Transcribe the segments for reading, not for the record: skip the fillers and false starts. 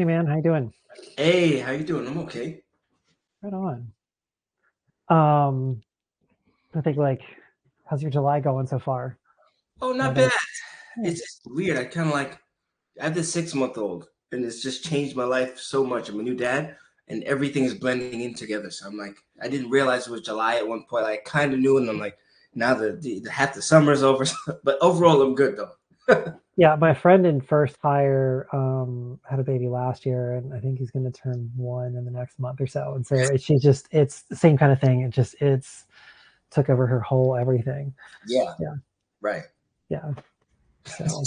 Hey man, how you doing? Hey, how you doing? I'm okay. Right on. Um, I think like, how's your July going so far? Oh, I not know bad. it's yeah. It's just weird. I have this 6 month old, and it's just changed my life so much. I'm a new dad, and everything is blending in together. So I'm like, I didn't realize it was July at one point. I kind of knew, and I'm like, now the half the summer's over. But overall, I'm good though. Yeah, my friend in first hire had a baby last year, and I think he's going to turn one in the next month or so. And so it's the same kind of thing. It's took over her whole everything. Yeah, Yeah, right. yeah. So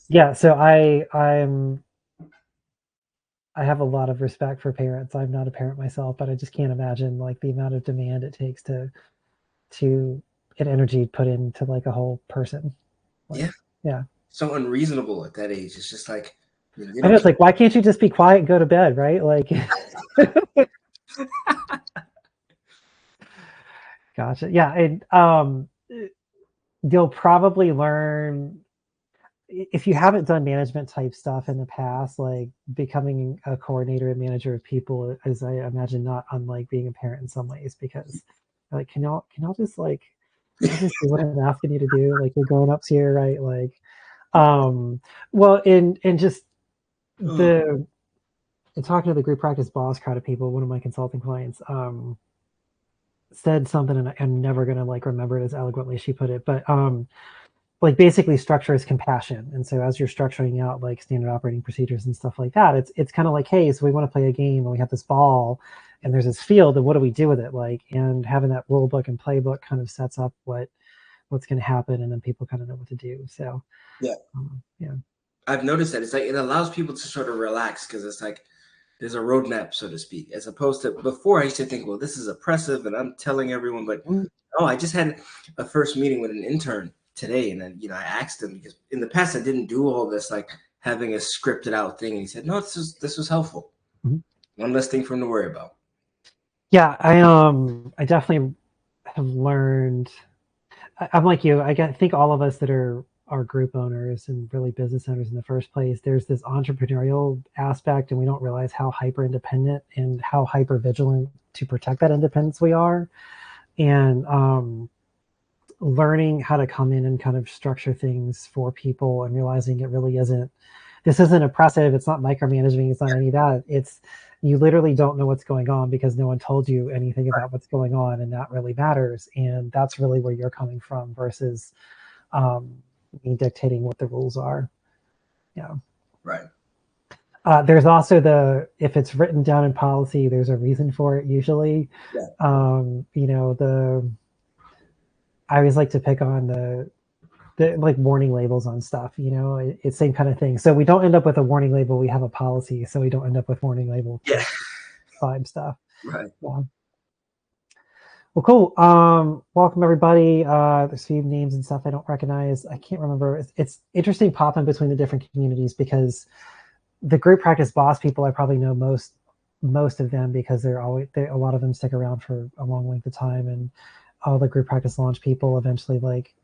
yeah, so I have a lot of respect for parents. I'm not a parent myself, but I just can't imagine like the amount of demand it takes to get energy put into like a whole person. Yeah, Like, yeah. so unreasonable at that age. It's just like you I know, know it's like, why can't you just be quiet and go to bed, right? Like, gotcha. Yeah. And you'll probably learn if you haven't done management type stuff in the past, like becoming a coordinator and manager of people is, I imagine, not unlike being a parent in some ways because like, can y'all just like, can y'all just do what I'm asking you to do? Like you're grown ups here, right? Like, um, well, in just oh, the in talking to the group practice boss crowd of people, one of my consulting clients said something, and I'm never gonna like remember it as eloquently as she put it, but like basically structure is compassion, and so as you're structuring out like standard operating procedures and stuff like that, it's kind of like, hey, so we want to play a game, and we have this ball, and there's this field, and what do we do with it? Like, and having that rule book and playbook kind of sets up what's going to happen, and then people kind of know what to do. So yeah. yeah. I've noticed that it's like it allows people to sort of relax because it's like there's a roadmap, so to speak, as opposed to before I used to think, well, this is oppressive and I'm telling everyone, but Mm, oh, I just had a first meeting with an intern today, and then I asked him because in the past I didn't do all this like having a scripted out thing, and he said, no, this was helpful. mhm. One less thing for him to worry about. Yeah, I definitely have learned. I'm like you. Think all of us that are group owners and really business owners in the first place. There's this entrepreneurial aspect, and we don't realize how hyper independent and how hyper vigilant to protect that independence we are. And learning how to come in and kind of structure things for people and realizing it really isn't. This isn't oppressive. It's not micromanaging. It's not any of that. It's you literally don't know what's going on because no one told you anything about what's going on, and that really matters. And that's really where you're coming from versus um, me dictating what the rules are. Yeah. Right. There's also if it's written down in policy, there's a reason for it usually. Yeah. The I always like to pick on the like warning labels on stuff. It's same kind of thing. So we don't end up with a warning label. We have a policy, so we don't end up with warning label Yeah. vibe stuff. Right. Yeah. Well, cool. Welcome everybody. There's a few names and stuff I don't recognize. I can't remember. It's interesting popping between the different communities because the group practice boss people I probably know most of them because a lot of them stick around for a long length of time, and all the group practice launch people eventually like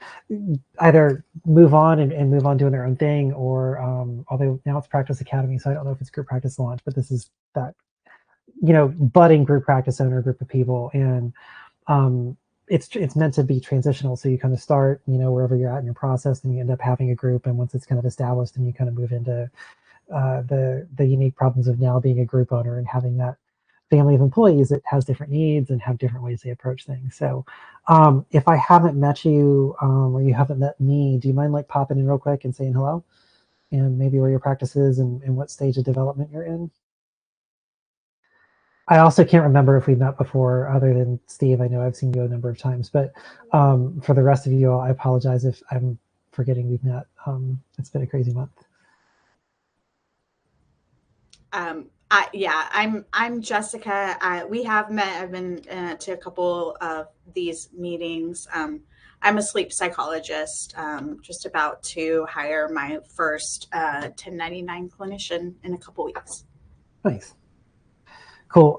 either move on and move on doing their own thing, or although now it's practice academy, so I don't know if it's group practice launch, but this is that budding group practice owner group of people. And um, it's meant to be transitional. So you kind of start, wherever you're at in your process, and you end up having a group. And once it's kind of established, and you kind of move into the unique problems of now being a group owner and having that family of employees that has different needs and have different ways they approach things. So if I haven't met you or you haven't met me, do you mind like popping in real quick and saying hello and maybe where your practice is and what stage of development you're in? I also can't remember if we met before, other than Steve. I know I've seen you a number of times, but for the rest of you all, I apologize if I'm forgetting we've met. It's been a crazy month. Yeah, I'm Jessica. We have met. I've been to a couple of these meetings. I'm a sleep psychologist. Just about to hire my first 1099 clinician in a couple weeks. Nice. Cool.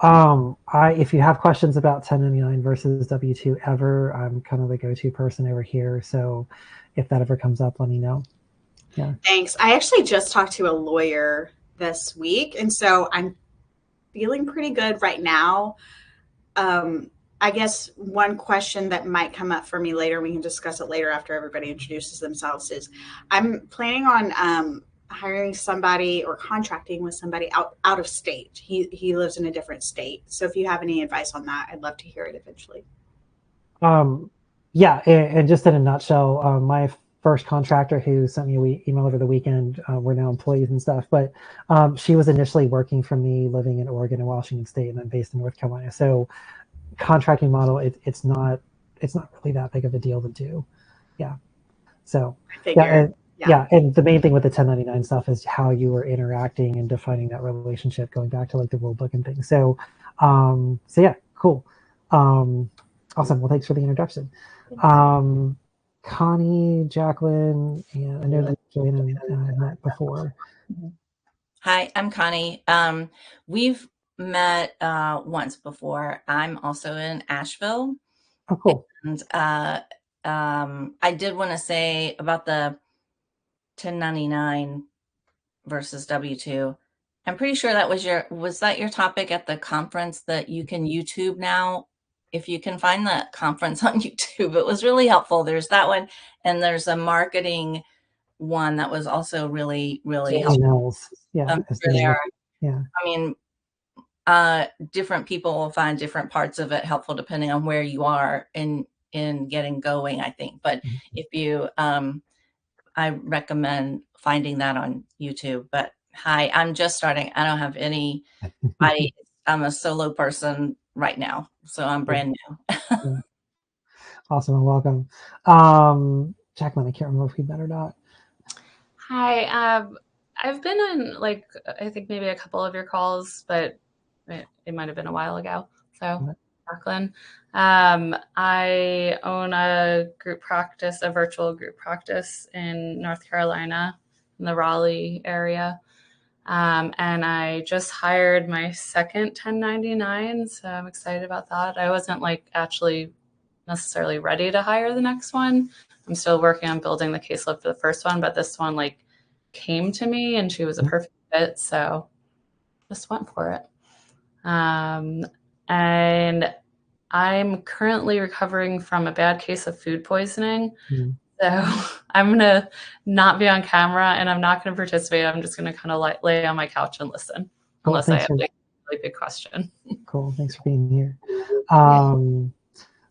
If you have questions about 1099 versus W2 ever, I'm kind of the go-to person over here. So if that ever comes up, let me know. Yeah. Thanks. I actually just talked to a lawyer this week. And so I'm feeling pretty good right now. I guess one question that might come up for me later, we can discuss it later after everybody introduces themselves, is I'm planning on hiring somebody or contracting with somebody out of state. He lives in a different state. So if you have any advice on that, I'd love to hear it eventually. Yeah, and just in a nutshell, my first contractor who sent me an email over the weekend, we're now employees and stuff, but she was initially working for me living in Oregon and Washington State, and I'm based in North Carolina. So contracting model, it's not really that big of a deal to do. Yeah. So yeah, and the main thing with the 1099 stuff is how you are interacting and defining that relationship, going back to like the rule book and things. So yeah, cool. Awesome. Well, thanks for the introduction. Connie, Jacqueline, and I know that Joanna and I met before. Hi, I'm Connie. We've met once before. I'm also in Asheville. Oh, cool. And I did want to say about the 1099 versus W-2. I'm pretty sure that was that your topic at the conference that you can YouTube now? If you can find the conference on YouTube, it was really helpful. There's that one, and there's a marketing one that was also really, really helpful. Yeah. Yeah. I mean, different people will find different parts of it helpful depending on where you are in getting going, I think. But if you, I recommend finding that on YouTube. But hi, I'm just starting. I don't have I'm a solo person right now, so I'm brand new. Yeah. Awesome, and welcome. Jacqueline, I can't remember if we met or not. Hi, I've been on I think maybe a couple of your calls, but it might have been a while ago. So, Jacqueline, I own a virtual group practice in North Carolina, in the Raleigh area. And I just hired my second 1099, so I'm excited about that. I wasn't actually necessarily ready to hire the next one. I'm still working on building the caseload for the first one, but this one came to me and she was a perfect fit, so just went for it. And I'm currently recovering from a bad case of food poisoning. So I'm going to not be on camera and I'm not going to participate. I'm just going to kind of lay on my couch and listen, unless I have a really big question. Cool. Thanks for being here. So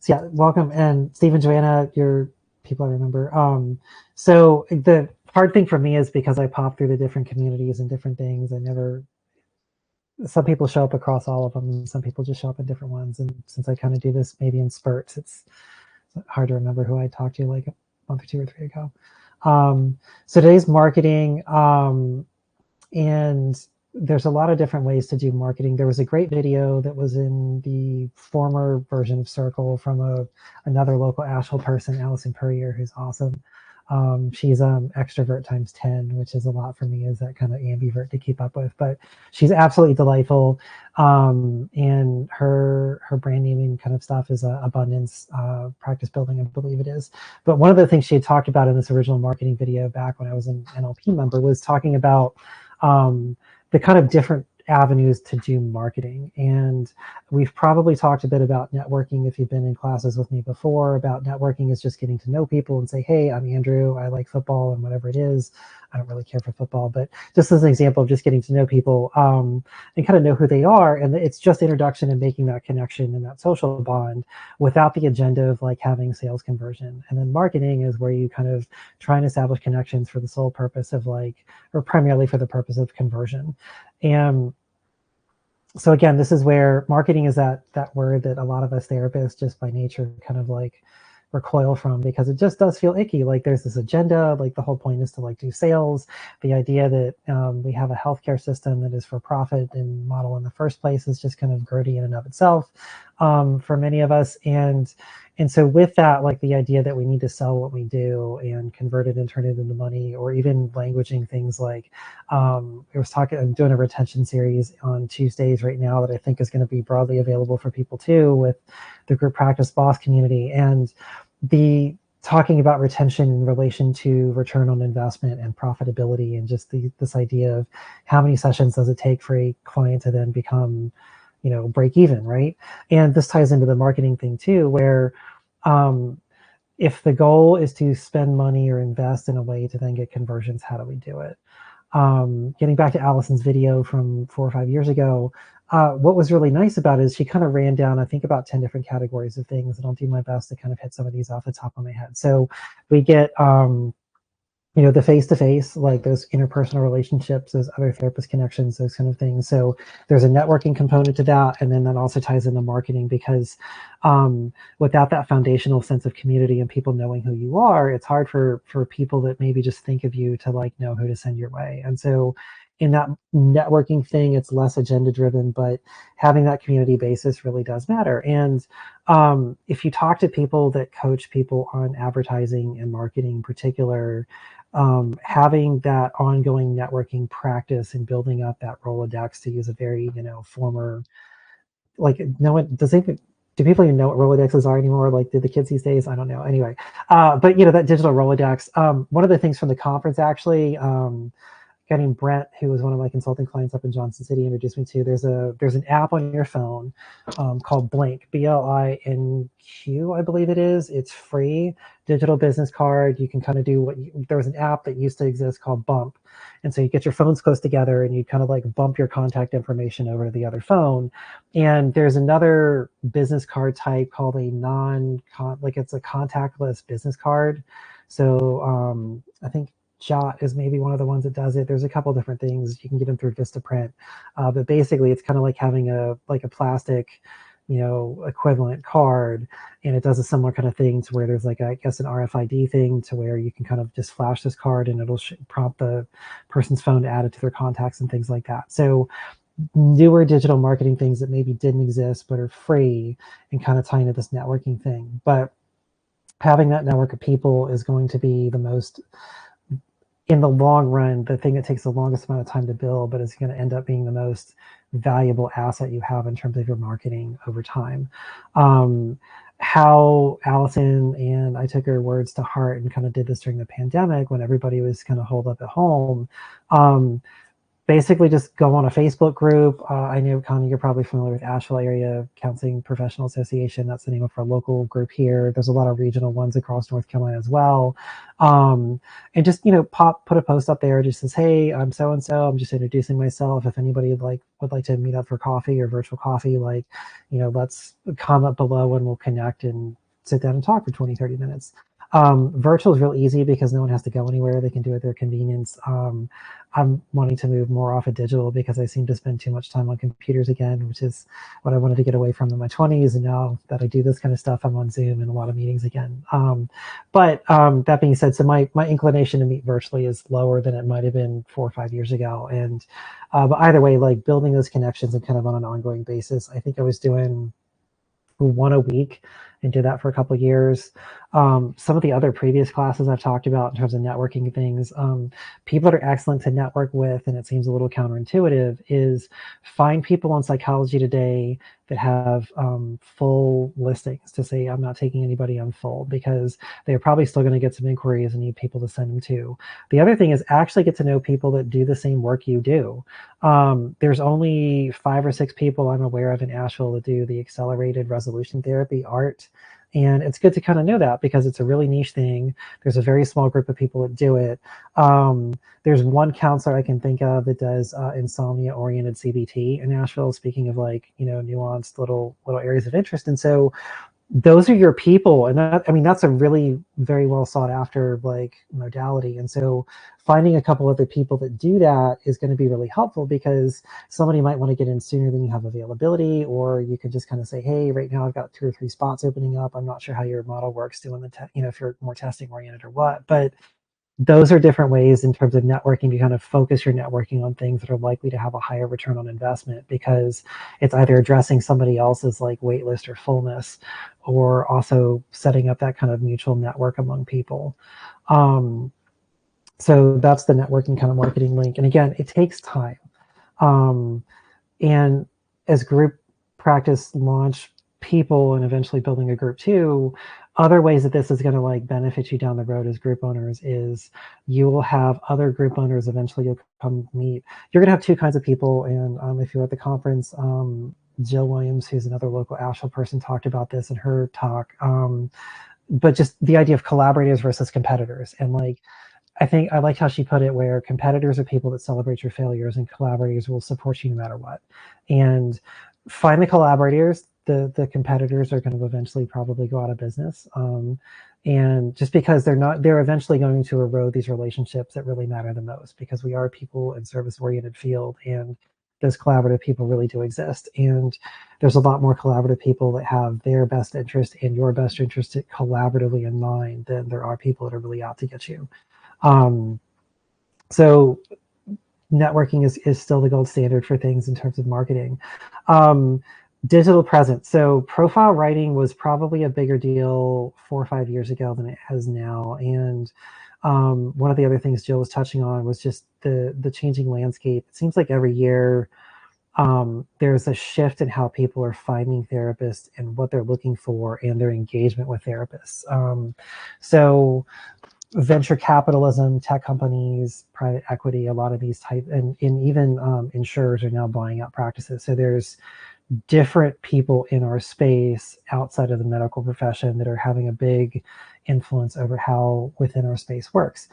yeah, welcome. And Steve and Joanna, you're people I remember. So the hard thing for me is because I pop through the different communities and different things. Some people show up across all of them and some people just show up in different ones. And since I kind of do this maybe in spurts, it's hard to remember who I talked to like a month or 2 or 3 ago. So today's marketing, and there's a lot of different ways to do marketing. There was a great video that was in the former version of Circle from another local Asheville person, Allison Purrier, who's awesome. She's extrovert times 10, which is a lot for me as that kind of ambivert to keep up with, but she's absolutely delightful. And her brand naming kind of stuff is abundance, practice building, I believe it is. But one of the things she had talked about in this original marketing video back when I was an NLP member was talking about the kind of different avenues to do marketing. And we've probably talked a bit about networking if you've been in classes with me before. About networking is just getting to know people and say, hey, I'm Andrew, I like football and whatever it is. I don't really care for football, but just as an example of just getting to know people and kind of know who they are. And it's just introduction and making that connection and that social bond without the agenda of having sales conversion. And then marketing is where you kind of try and establish connections for the sole purpose of or primarily for the purpose of conversion. And so again, this is where marketing is that word that a lot of us therapists just by nature kind of recoil from, because it just does feel icky. There's this agenda, the whole point is to do sales. The idea that we have a healthcare system that is for profit and model in the first place is just kind of grody in and of itself for many of us. And so with that, the idea that we need to sell what we do and convert it and turn it into money, or even languaging things I'm doing a retention series on Tuesdays right now that I think is going to be broadly available for people too with the group practice boss community. And the talking about retention in relation to return on investment and profitability, and just this idea of how many sessions does it take for a client to then become, break even, right? And this ties into the marketing thing too, where if the goal is to spend money or invest in a way to then get conversions, how do we do it? Getting back to Allison's video from 4 or 5 years ago, what was really nice about it is she kind of ran down, I think, about 10 different categories of things, and I'll do my best to kind of hit some of these off the top of my head. So we get, the face-to-face, like those interpersonal relationships, those other therapist connections, those kind of things. So there's a networking component to that, and then that also ties into marketing, because without that foundational sense of community and people knowing who you are, it's hard for people that maybe just think of you to like know who to send your way. And so in that networking thing, it's less agenda driven, but having that community basis really does matter. And if you talk to people that coach people on advertising and marketing in particular, having that ongoing networking practice and building up that Rolodex, to use a very, former, like, no one does even, do people even know what Rolodexes are anymore? Like, do the kids these days? I don't know. Anyway, but that digital Rolodex, one of the things from the conference, actually, guy named Brent, who was one of my consulting clients up in Johnson City, introduced me to. There's an app on your phone called Blink, BLINQ, I believe it is. It's free, digital business card. You can kind of do there was an app that used to exist called Bump. And so you get your phones close together and you kind of like bump your contact information over to the other phone. And there's another business card type called it's a contactless business card. So I think Jot is maybe one of the ones that does it. There's a couple different things. You can get them through Vistaprint, but basically it's kind of like having a plastic, equivalent card, and it does a similar kind of thing to where there's like, I guess, an RFID thing to where you can kind of just flash this card and it'll prompt the person's phone to add it to their contacts and things like that. So newer digital marketing things that maybe didn't exist but are free and kind of tie into this networking thing. But having that network of people is going to be the most, in the long run, the thing that takes the longest amount of time to build, but is going to end up being the most valuable asset you have in terms of your marketing over time. How Allison and I took her words to heart and kind of did this during the pandemic when everybody was kind of holed up at home. Basically just go on a Facebook group. I know, Connie, you're probably familiar with Asheville Area Counseling Professional Association. That's the name of our local group here. There's a lot of regional ones across North Carolina as well. And just, put a post up there. Just says, hey, I'm so-and-so. I'm just introducing myself. If anybody would like to meet up for coffee or virtual coffee, let's comment below and we'll connect and sit down and talk for 20, 30 minutes. Virtual is real easy because no one has to go anywhere. They can do it at their convenience. I'm wanting to move more off of digital because I seem to spend too much time on computers again, which is what I wanted to get away from in my 20s. And now that I do this kind of stuff, I'm on Zoom and a lot of meetings again. But that being said, so my inclination to meet virtually is lower than it might have been 4 or 5 years ago. And but either way, like building those connections and kind of on an ongoing basis, I think I was doing one a week and did that for a couple of years. Some of the other previous classes I've talked about in terms of networking things, people that are excellent to network with, and it seems a little counterintuitive, is find people on Psychology Today that have full listings to say, I'm not taking anybody on full, because they're probably still going to get some inquiries and need people to send them to. The other thing is actually get to know people that do the same work you do. There's only 5 or 6 people I'm aware of in Asheville that do the accelerated resolution therapy, ART. And it's good to kind of know that because it's a really niche thing. There's a very small group of people that do it. There's one counselor I can think of that does insomnia-oriented CBT in Nashville, speaking of nuanced little areas of interest. And so those are your people. And that's a really very well sought after modality. And so finding a couple other people that do that is going to be really helpful, because somebody might want to get in sooner than you have availability, or you could just kind of say, hey, right now I've got 2 or 3 spots opening up. I'm not sure how your model works doing if you're more testing oriented or what, but those are different ways in terms of networking to kind of focus your networking on things that are likely to have a higher return on investment, because it's either addressing somebody else's wait list or fullness, or also setting up that kind of mutual network among people. So that's the networking kind of marketing link. And again, it takes time. And as group practice launch people and eventually building a group too, other ways that this is going to like benefit you down the road as group owners is you will have other group owners eventually you'll come meet. You're going to have two kinds of people. And if you're at the conference, Jill Williams, who's another local Asheville person, talked about this in her talk. But just the idea of collaborators versus competitors. And like, I think I like how she put it, where competitors are people that celebrate your failures and collaborators will support you no matter what. And find the collaborators. The competitors are going to eventually probably go out of business. And just because they're eventually going to erode these relationships that really matter the most, because we are people in service-oriented field, and those collaborative people really do exist. And there's a lot more collaborative people that have their best interest and your best interest collaboratively in mind than there are people that are really out to get you. So networking is still the gold standard for things in terms of marketing. Digital presence. So profile writing was probably a bigger deal 4 or 5 years ago than it has now. And one of the other things Jill was touching on was just the changing landscape. It seems like every year there's a shift in how people are finding therapists and what they're looking for and their engagement with therapists. So venture capitalism, tech companies, private equity, a lot of these type, and even insurers are now buying out practices. So there's different people in our space outside of the medical profession that are having a big influence over how within our space works.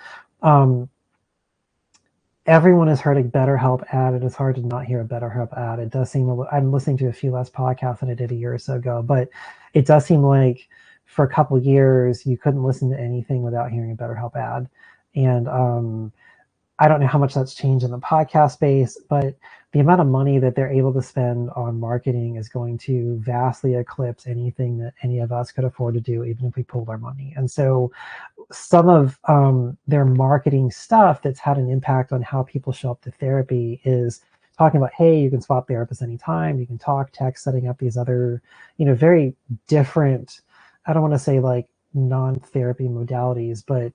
Everyone has heard a BetterHelp ad. It is hard to not hear a BetterHelp ad. It does seem, I'm listening to a few less podcasts than I did a year or so ago, but it does seem like for a couple of years, you couldn't listen to anything without hearing a BetterHelp ad. And I don't know how much that's changed in the podcast space, but the amount of money that they're able to spend on marketing is going to vastly eclipse anything that any of us could afford to do, even if we pooled our money. And so some of their marketing stuff that's had an impact on how people show up to therapy is talking about, hey, you can swap therapists anytime, you can talk, text, setting up these other, very different, I don't want to say like non-therapy modalities, but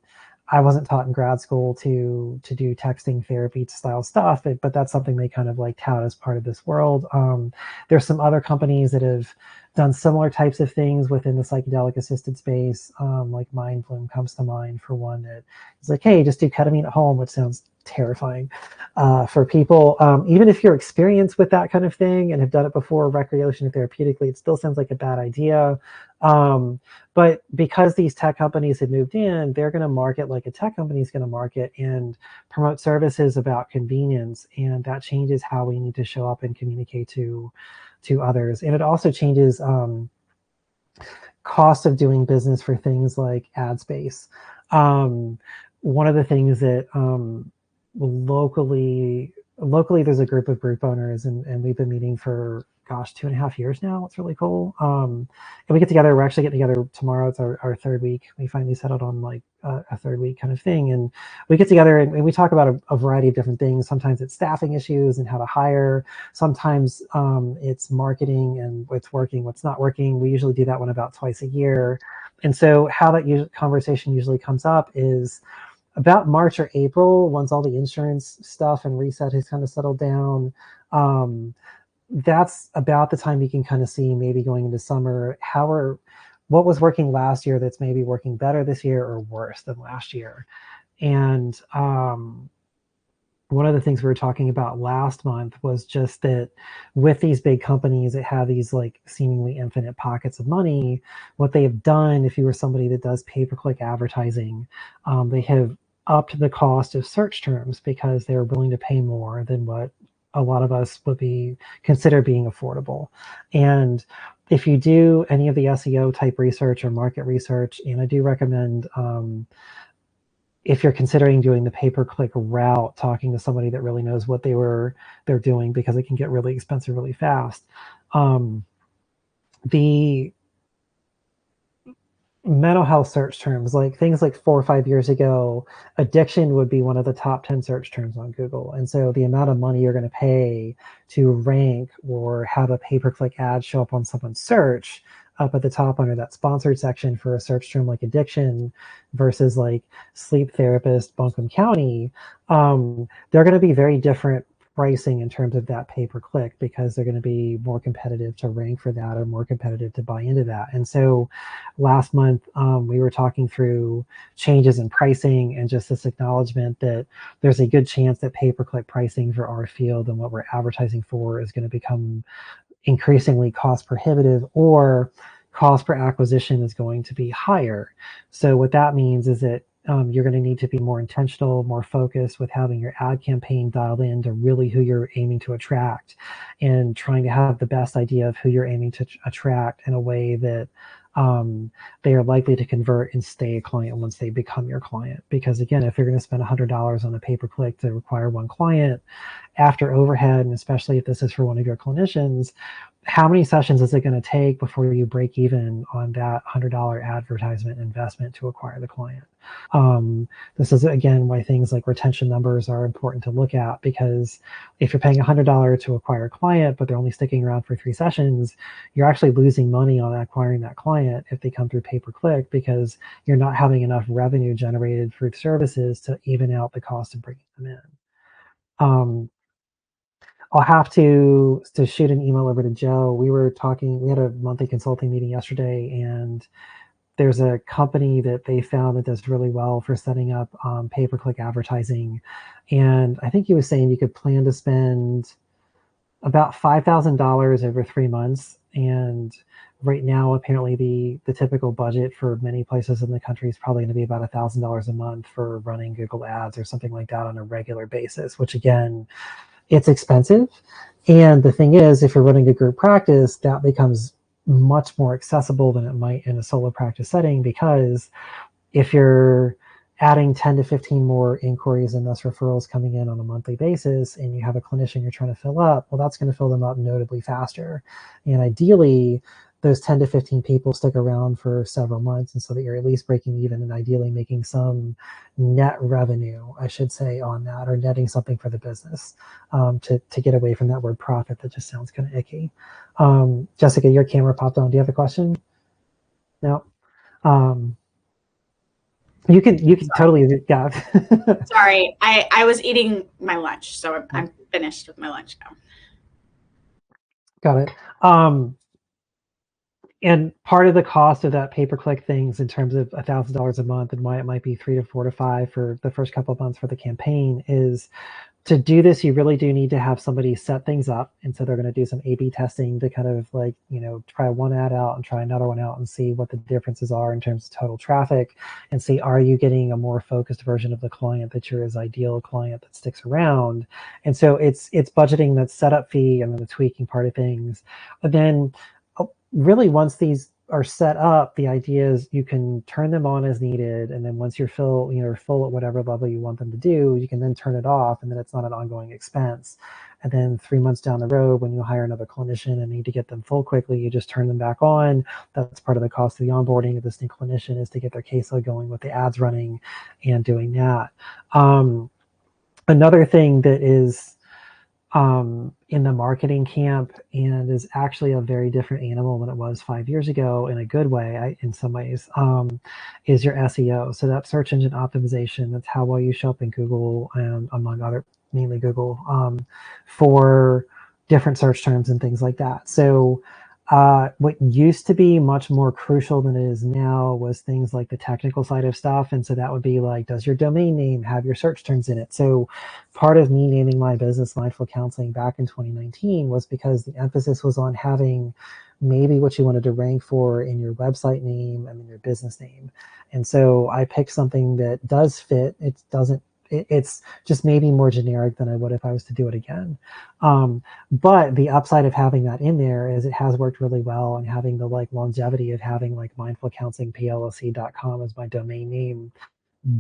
I wasn't taught in grad school to do texting therapy style stuff, but that's something they kind of like tout as part of this world. There's some other companies that have done similar types of things within the psychedelic assisted space. Like Mindbloom comes to mind for one that is like, hey, just do ketamine at home, which sounds terrifying for people. Even if you're experienced with that kind of thing and have done it before recreationally therapeutically, it still sounds like a bad idea. But because these tech companies have moved in, they're going to market like a tech company is going to market and promote services about convenience. And that changes how we need to show up and communicate to others. And it also changes cost of doing business for things like ad space. One of the things that locally there's a group of group owners and we've been meeting for 2.5 years now. It's really cool. And we get together, we're actually getting together tomorrow. It's our third week. We finally settled on like a third week kind of thing. And we get together and we talk about a variety of different things. Sometimes it's staffing issues and how to hire. Sometimes it's marketing and what's working, what's not working. We usually do that one about twice a year. And so how that conversation usually comes up is about March or April, once all the insurance stuff and reset has kind of settled down. That's about the time you can kind of see, maybe going into summer, what was working last year that's maybe working better this year or worse than last year. And one of the things we were talking about last month was just that with these big companies that have these like seemingly infinite pockets of money, what they have done, if you were somebody that does pay-per-click advertising, they have upped the cost of search terms because they're willing to pay more than what a lot of us would consider being affordable. And if you do any of the SEO type research or market research, and I do recommend if you're considering doing the pay-per-click route, talking to somebody that really knows what they're doing, because it can get really expensive really fast. The mental health search terms, like things like 4 or 5 years ago, addiction would be one of the top 10 search terms on Google. And so the amount of money you're going to pay to rank or have a pay-per-click ad show up on someone's search up at the top under that sponsored section for a search term like addiction versus like sleep therapist, Buncombe County, they're going to be very different pricing in terms of that pay-per-click, because they're going to be more competitive to rank for that or more competitive to buy into that. And so last month we were talking through changes in pricing and just this acknowledgement that there's a good chance that pay-per-click pricing for our field and what we're advertising for is going to become increasingly cost prohibitive, or cost per acquisition is going to be higher. So what that means is that you're going to need to be more intentional, more focused with having your ad campaign dialed in to really who you're aiming to attract, and trying to have the best idea of who you're aiming to attract in a way that they are likely to convert and stay a client once they become your client. Because again, if you're going to spend $100 on a pay-per-click to acquire one client, after overhead, and especially if this is for one of your clinicians, how many sessions is it going to take before you break even on that $100 advertisement investment to acquire the client? This is, again, why things like retention numbers are important to look at, because if you're paying $100 to acquire a client, but they're only sticking around for 3 sessions, you're actually losing money on acquiring that client if they come through pay-per-click, because you're not having enough revenue generated through services to even out the cost of bringing them in. I'll have to shoot an email over to Joe. We had a monthly consulting meeting yesterday, and there's a company that they found that does really well for setting up pay-per-click advertising. And I think he was saying you could plan to spend about $5,000 over 3 months. And right now, apparently the typical budget for many places in the country is probably going to be about $1,000 a month for running Google ads or something like that on a regular basis, which again, it's expensive. And the thing is, if you're running a group practice, that becomes much more accessible than it might in a solo practice setting, because if you're adding 10 to 15 more inquiries and thus referrals coming in on a monthly basis, and you have a clinician you're trying to fill up, well, that's going to fill them up notably faster. And ideally, those 10 to 15 people stick around for several months, and so that you're at least breaking even and ideally making some net revenue, I should say, on that, or netting something for the business, to get away from that word profit that just sounds kind of icky. Jessica, your camera popped on. Do you have a question? No. You can totally, yeah. Sorry, I was eating my lunch, so I'm finished with my lunch now. Got it. And part of the cost of that pay-per-click things in terms of $1,000 a month, and why it might be 3 to 4 to 5 for the first couple of months for the campaign, is to do this, you really do need to have somebody set things up. And so they're going to do some A/B testing to kind of like, try one ad out and try another one out and see what the differences are in terms of total traffic, and see, are you getting a more focused version of the client that you're his ideal client that sticks around? And so it's budgeting that setup fee and then the tweaking part of things. But then really, once these are set up, the idea is you can turn them on as needed, and then once you're full at whatever level you want them to do, you can then turn it off, and then it's not an ongoing expense. And then 3 months down the road, when you hire another clinician and need to get them full quickly, you just turn them back on. That's part of the cost of the onboarding of this new clinician, is to get their caseload going with the ads running and doing that. Another thing that is in the marketing camp, and is actually a very different animal than it was 5 years ago, in a good way, in some ways, is your SEO. So that search engine optimization, that's how well you show up in Google, and among other, mainly Google, for different search terms and things like that. So what used to be much more crucial than it is now was things like the technical side of stuff. And so that would be like, does your domain name have your search terms in it? So part of me naming my business Mindful Counseling back in 2019 was because the emphasis was on having maybe what you wanted to rank for in your website name and in your business name. And so I picked something that does fit. It's just maybe more generic than I would if I was to do it again. But the upside of having that in there is it has worked really well, and having the longevity of having mindfulcounselingplc.com as my domain name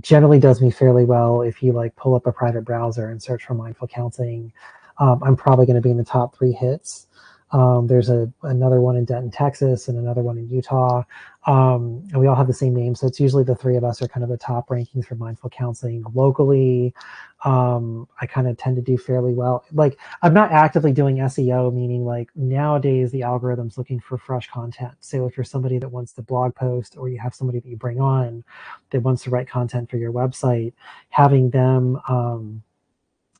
generally does me fairly well. If you pull up a private browser and search for Mindful Counseling, I'm probably going to be in the top 3 hits. There's another one in Denton, Texas, and another one in Utah. And we all have the same name. So it's usually the 3 of us are kind of the top rankings for mindful counseling locally. I kind of tend to do fairly well. I'm not actively doing SEO, meaning nowadays the algorithm's looking for fresh content. So if you're somebody that wants to blog post, or you have somebody that you bring on that wants to write content for your website, having them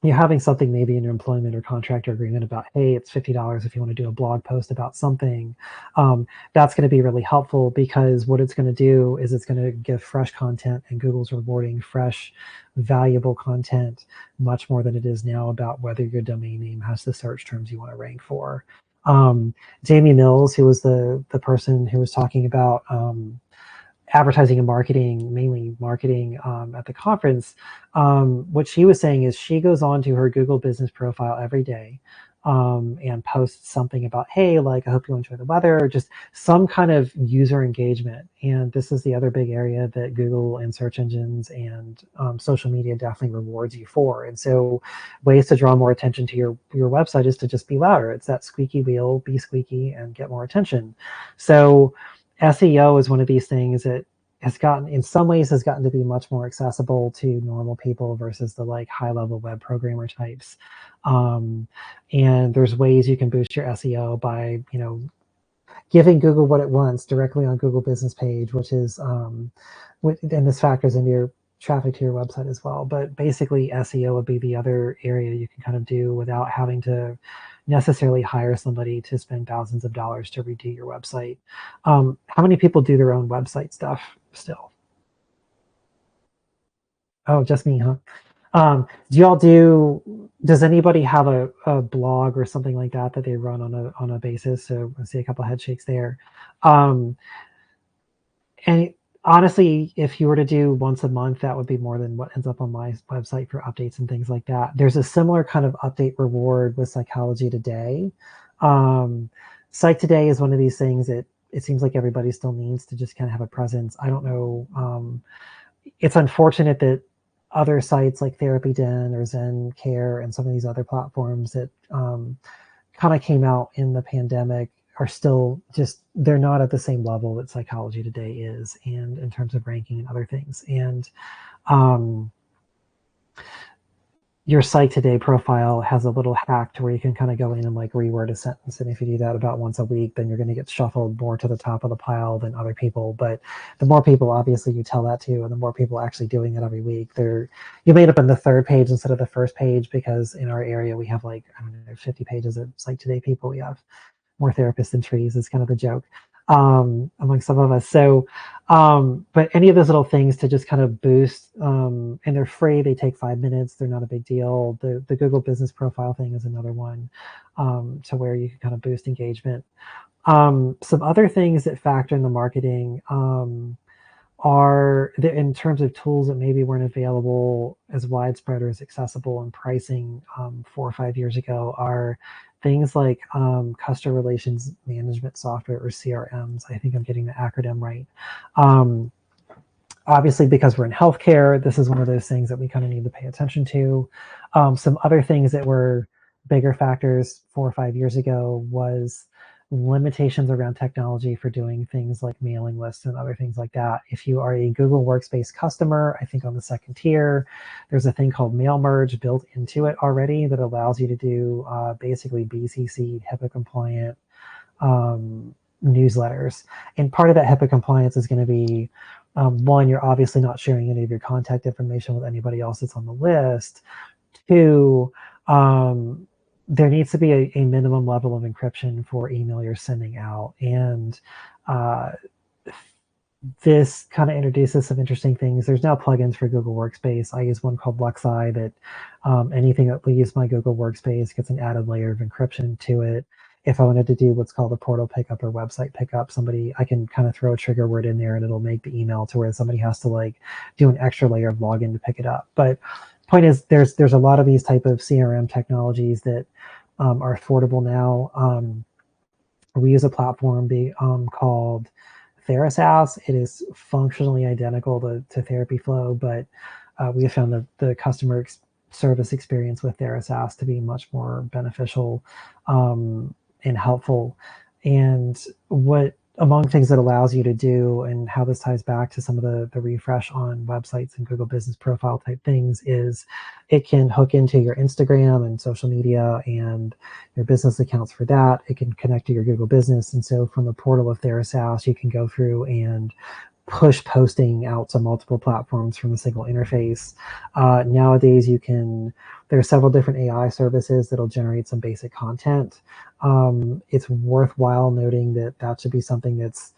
you're having something maybe in your employment or contractor agreement about, hey, it's $50 if you want to do a blog post about something. That's going to be really helpful, because what it's going to do is it's going to give fresh content, and Google's rewarding fresh, valuable content much more than it is now about whether your domain name has the search terms you want to rank for. Jamie Mills, who was the person who was talking about advertising and marketing, mainly marketing, at the conference, what she was saying is she goes on to her Google business profile every day, and posts something about, hey, like, I hope you enjoy the weather, or just some kind of user engagement. And this is the other big area that Google and search engines and social media definitely rewards you for. And so ways to draw more attention to your website is to just be louder. It's that squeaky wheel, be squeaky and get more attention. So SEO is one of these things that has gotten, in some ways, has gotten to be much more accessible to normal people versus the like high level web programmer types. And there's ways you can boost your SEO by, giving Google what it wants directly on Google business page, which is, and this factors into your traffic to your website as well. But basically SEO would be the other area you can kind of do without having to necessarily hire somebody to spend thousands of dollars to redo your website. How many people do their own website stuff still? Oh, just me, huh? Does anybody have a blog or something like that they run on a basis? So I see a couple head shakes there. And honestly, if you were to do once a month, that would be more than what ends up on my website for updates and things like that. There's a similar kind of update reward with Psychology Today. Psych Today is one of these things that it seems like everybody still needs to just kind of have a presence. I don't know. It's unfortunate that other sites like Therapy Den or Zen Care and some of these other platforms that kind of came out in the pandemic are still just, they're not at the same level that Psychology Today is, and in terms of ranking and other things. And your Psych Today profile has a little hack to where you can kind of go in and like reword a sentence. And if you do that about once a week, then you're going to get shuffled more to the top of the pile than other people. But the more people, obviously, you tell that to, and the more people actually doing it every week, you made up in the third page instead of the first page, because in our area, we have like, I don't know, 50 pages of Psych Today people. We have more therapists than trees is kind of the joke among some of us. So, but any of those little things to just kind of boost, and they're free. They take 5 minutes. They're not a big deal. The Google business profile thing is another one, to where you can kind of boost engagement. Some other things that factor in the marketing, are in terms of tools that maybe weren't available as widespread or as accessible in pricing 4 or 5 years ago, are things like customer relations management software, or CRMs. I think I'm getting the acronym right. Obviously, because we're in healthcare, this is one of those things that we kind of need to pay attention to. Some other things that were bigger factors 4 or 5 years ago was limitations around technology for doing things like mailing lists and other things like that. If you are a Google Workspace customer, I think on the second tier, there's a thing called Mail Merge built into it already that allows you to do basically BCC HIPAA compliant newsletters. And part of that HIPAA compliance is going to be, one, you're obviously not sharing any of your contact information with anybody else that's on the list. Two, there needs to be a minimum level of encryption for email you're sending out. And this kind of introduces some interesting things. There's now plugins for Google Workspace. I use one called Luxeye that anything that leaves my Google Workspace gets an added layer of encryption to it. If I wanted to do what's called a portal pickup or website pickup, I can kind of throw a trigger word in there and it'll make the email to where somebody has to like do an extra layer of login to pick it up. But point is, there's a lot of these type of CRM technologies that are affordable now. We use a platform called TheraSAS. It is functionally identical to Therapy Flow, but we have found the customer service experience with TheraSAS to be much more beneficial and helpful. And what among things that allows you to do, and how this ties back to some of the refresh on websites and Google business profile type things, is it can hook into your Instagram and social media and your business accounts for that. It can connect to your Google business. And so from the portal of TheraSAS, you can go through and push posting out to multiple platforms from a single interface. Nowadays, there are several different AI services that'll generate some basic content. It's worthwhile noting that should be something that's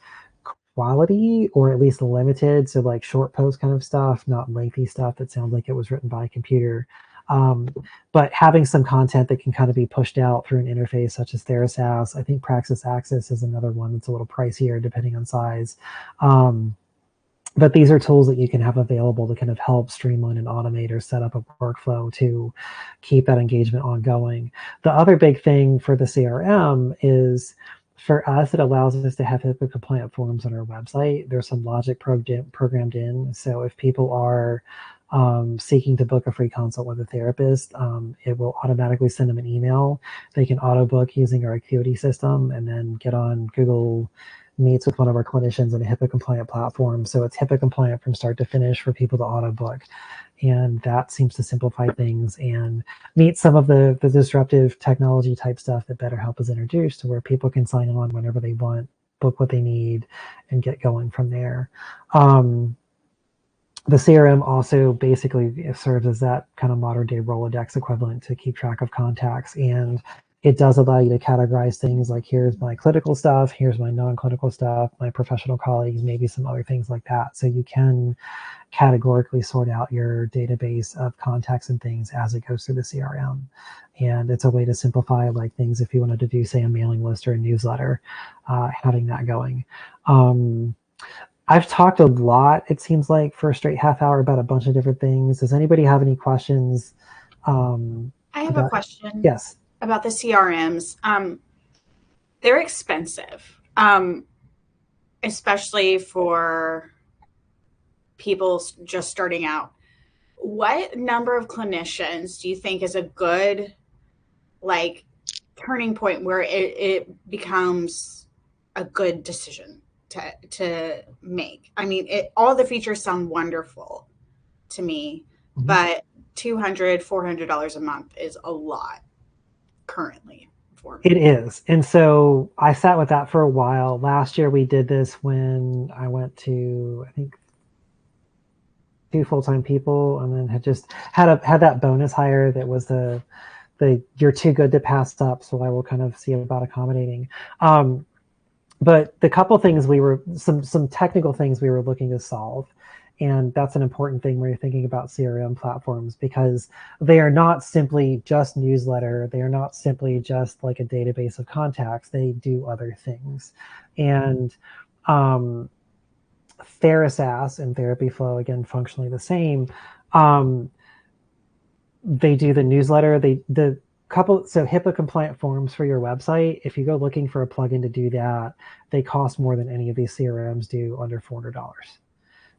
quality or at least limited. So like short post kind of stuff, not lengthy stuff that sounds like it was written by a computer. But having some content that can kind of be pushed out through an interface such as Therasas. I think Praxis Access is another one that's a little pricier depending on size. But these are tools that you can have available to kind of help streamline and automate or set up a workflow to keep that engagement ongoing. The other big thing for the CRM is, for us, it allows us to have HIPAA compliant forms on our website. There's some logic programmed in. So if people are seeking to book a free consult with a therapist, it will automatically send them an email. They can auto book using our Acuity system and then get on Google Meets with one of our clinicians in a HIPAA compliant platform. So it's HIPAA compliant from start to finish for people to auto book. And that seems to simplify things and meet some of the disruptive technology type stuff that BetterHelp has introduced, to where people can sign on whenever they want, book what they need, and get going from there. The CRM also basically serves as that kind of modern day Rolodex equivalent to keep track of contacts. And it does allow you to categorize things like, here's my clinical stuff, here's my non-clinical stuff, my professional colleagues, maybe some other things like that. So you can categorically sort out your database of contacts and things as it goes through the CRM. And it's a way to simplify like things if you wanted to do, say, a mailing list or a newsletter, having that going. I've talked a lot, it seems like, for a straight half hour about a bunch of different things. Does anybody have any questions? I have a question. Yes. About the CRMs. They're expensive, especially for people just starting out. What number of clinicians do you think is a good like turning point where it becomes a good decision to make? I mean, all the features sound wonderful to me, but $200, $400 a month is a lot currently for me. It is. And so I sat with that for a while. Last year we did this when I went to, I think, 2 full-time people, and then had just had that bonus hire that was the you're too good to pass up, so I will kind of see about accommodating. But the couple things some technical things we were looking to solve, and that's an important thing when you're thinking about CRM platforms, because they are not simply just newsletter. They are not simply just like a database of contacts. They do other things. And Therasas and Therapy Flow, again, functionally the same. They do the newsletter. So HIPAA compliant forms for your website, if you go looking for a plugin to do that, they cost more than any of these CRMs do, under $400.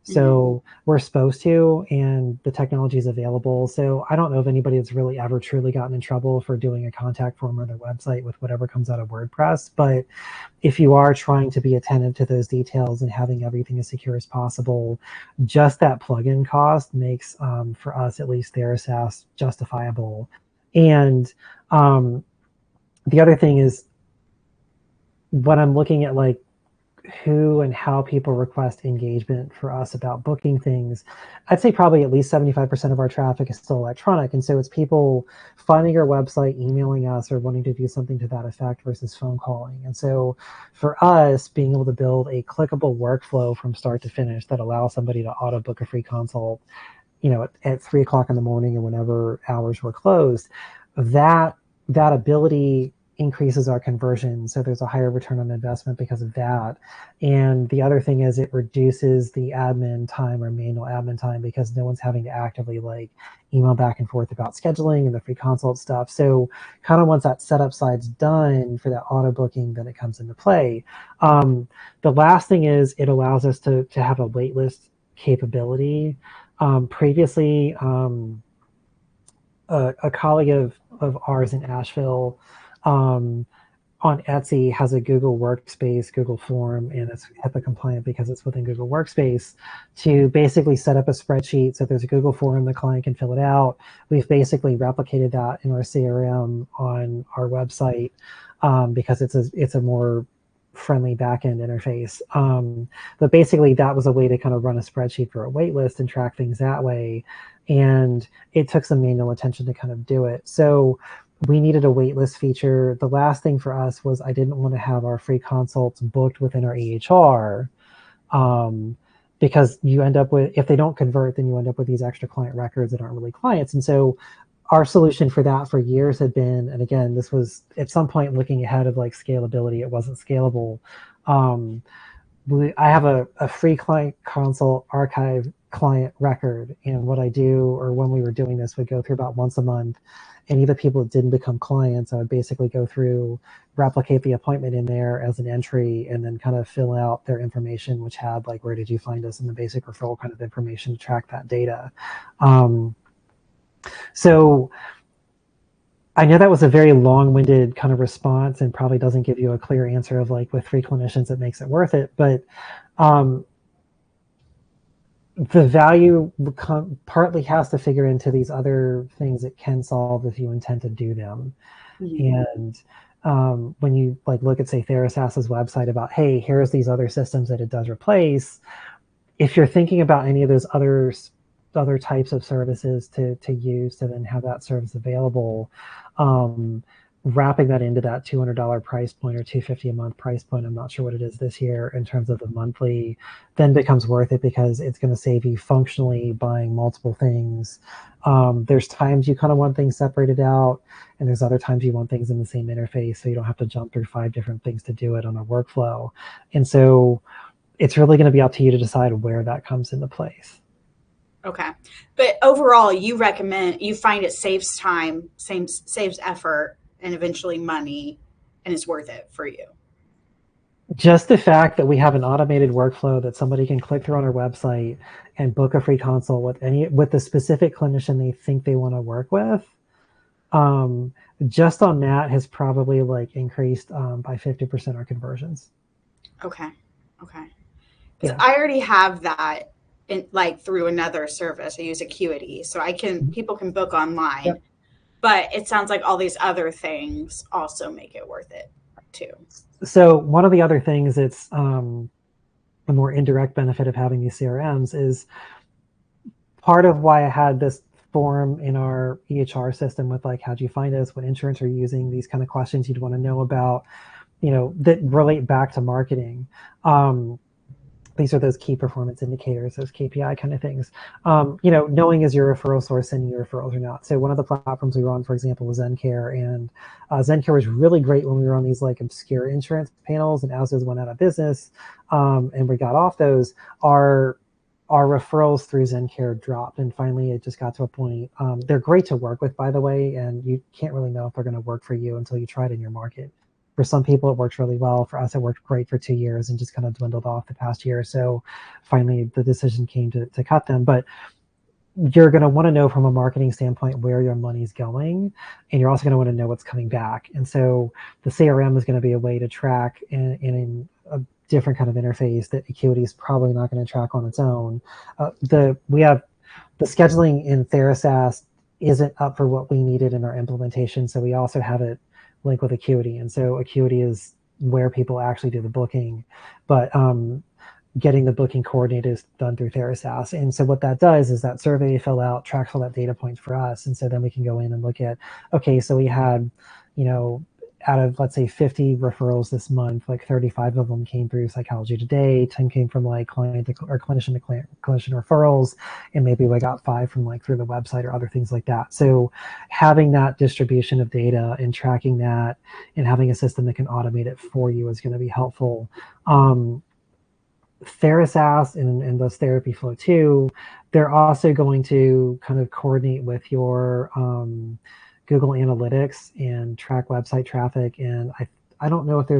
So we're supposed to, and the technology is available. So I don't know of anybody that's really ever truly gotten in trouble for doing a contact form on their website with whatever comes out of WordPress. But if you are trying to be attentive to those details and having everything as secure as possible, just that plugin cost makes, for us at least, Therasas justifiable. And the other thing is, when I'm looking at like who and how people request engagement for us about booking things, I'd say probably at least 75% of our traffic is still electronic. And so it's people finding our website, emailing us, or wanting to do something to that effect versus phone calling. And so for us, being able to build a clickable workflow from start to finish that allows somebody to auto book a free consult, at 3 o'clock in the morning or whenever hours were closed, that ability increases our conversion. So there's a higher return on investment because of that. And the other thing is, it reduces the admin time or manual admin time, because no one's having to actively like email back and forth about scheduling and the free consult stuff. So kind of once that setup side's done for that auto booking, then it comes into play. The last thing is, it allows us to have a waitlist capability. Previously, a colleague of ours in Asheville, on Etsy, has a Google Workspace, Google Form, and it's HIPAA compliant because it's within Google Workspace, to basically set up a spreadsheet. So there's a Google form, the client can fill it out. We've basically replicated that in our CRM on our website, because it's a more friendly backend interface. But basically that was a way to kind of run a spreadsheet for a wait list and track things that way. And it took some manual attention to kind of do it. So we needed a waitlist feature. The last thing for us was I didn't want to have our free consults booked within our EHR, because you end up with, if they don't convert, then you end up with these extra client records that aren't really clients. And so our solution for that for years had been, and again, this was at some point looking ahead of like scalability, it wasn't scalable. I have a free client consult archive client record, and what I do, or when we were doing this, would go through about once a month. Any of the people that didn't become clients, I would basically go through, replicate the appointment in there as an entry, and then kind of fill out their information, which had like, where did you find us, and the basic referral kind of information to track that data. So I know that was a very long-winded kind of response and probably doesn't give you a clear answer of like, with 3 clinicians, it makes it worth it. But the value partly has to figure into these other things it can solve if you intend to do them. Mm-hmm. And when you like look at, say, Therasas's website about, hey, here's these other systems that it does replace, if you're thinking about any of those other types of services to use to then have that service available, wrapping that into that $200 price point or $250 a month price point, I'm not sure what it is this year in terms of the monthly, then becomes worth it because it's going to save you functionally buying multiple things. There's times you kind of want things separated out, and there's other times you want things in the same interface, so you don't have to jump through 5 different things to do it on a workflow. And so it's really going to be up to you to decide where that comes into place. Okay. But overall, you find it saves time, saves effort, and eventually money, and is worth it for you. Just the fact that we have an automated workflow that somebody can click through on our website and book a free consult with the specific clinician they think they want to work with, just on that has probably like increased by 50% our conversions. Okay. Yeah. I already have that through another service. I use Acuity, so people can book online. Yep. But it sounds like all these other things also make it worth it too. So one of the other things that's a more indirect benefit of having these CRMs is part of why I had this form in our EHR system with like, how'd you find us? What insurance are you using? These kind of questions you'd want to know about, that relate back to marketing. These are those key performance indicators, those KPI kind of things. Knowing is your referral source sending your referrals or not. So one of the platforms we were on, for example, was ZenCare, and ZenCare was really great when we were on these like obscure insurance panels, and as those went out of business, and we got off those, our referrals through ZenCare dropped, and finally it just got to a point. They're great to work with, by the way, and you can't really know if they're going to work for you until you try it in your market. For some people, it works really well. For us, it worked great for 2 years and just kind of dwindled off the past year. So finally, the decision came to cut them. But you're going to want to know from a marketing standpoint where your money's going, and you're also going to want to know what's coming back. And so the CRM is going to be a way to track in a different kind of interface that Acuity is probably not going to track on its own. We have the scheduling in Therasas isn't up for what we needed in our implementation, so we also have it link with Acuity, and so Acuity is where people actually do the booking, but getting the booking coordinated is done through Therasas. And so what that does is that survey fill out, tracks all that data points for us, and so then we can go in and look at, okay, so we had, out of, let's say, 50 referrals this month, like 35 of them came through Psychology Today, 10 came from like client to, or clinician to clinician referrals, and maybe we got 5 from like through the website or other things like that. So having that distribution of data and tracking that and having a system that can automate it for you is going to be helpful. Therasas and those Therapy Flow too, they're also going to kind of coordinate with your Google Analytics and track website traffic. And I don't know if